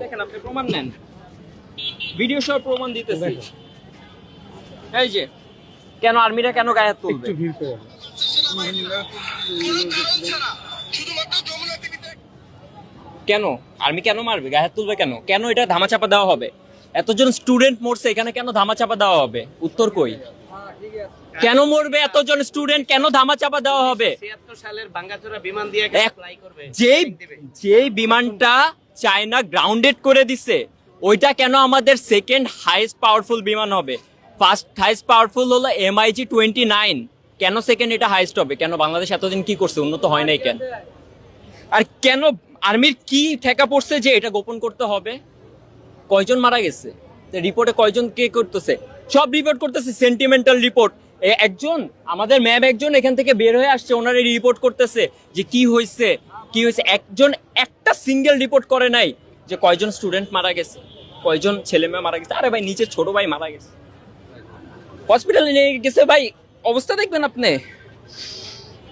দেখেন আপনি প্রমাণ নেন, ভিডিও সহ প্রমাণ দিতেছি। এই যে কেন আর্মিরা কেন গায়ে হাত তুলবে? কেন আর্মি কেন মারবে, গায়ে হাত তুলবে কেন? কেন এটা ধামাচাপা দেওয়া হবে? এতজন স্টুডেন্ট মরছে, এখানে কেন ধামাচাপা দেওয়া হবে? উত্তর কই? কেন মরবে এতজন স্টুডেন্ট, কেন ধামাচাপা দেওয়া হবে? 76 সালের ভাঙ্গাচোরা বিমান দিয়ে ফ্লাই করবে। যেই বিমানটা চায়না গ্রাউন্ডেড করে দিছে, ওইটা কেন আমাদের সেকেন্ড হাইয়েস্ট পাওয়ারফুল বিমান হবে? ফার্স্ট হাইয়েস্ট পাওয়ারফুল হলো MiG-29, কেন সেকেন্ড এটা হাইয়েস্ট হবে? কেন বাংলাদেশ এতদিন কি করছে, উন্নত হয় নাই কেন? আর কেন আর্মির কি ঠেকা পড়ছে যে এটা গোপন করতে হবে? কয়জন মারা গেছে রিপোর্টে, কয়জন কে করতেছে? সব রিপোর্ট করতেছে, সেন্টিমেন্টাল রিপোর্ট। একজন আমাদের ম্যাম একজন এখান থেকে বের হয়ে আসছে, ওনারা রিপোর্ট করতেছে যে কি হয়েছে কি হয়েছে। একজন একটা সিঙ্গেল রিপোর্ট করে নাই যে কয়জন স্টুডেন্ট মারা গেছে, কয়জন ছেলে মেয়ে মারা গেছে। আরে ভাই, নিচের ছোট ভাই মারা গেছে, হসপিটালে নিয়ে গেছে ভাই, অবস্থা দেখবেন আপনি।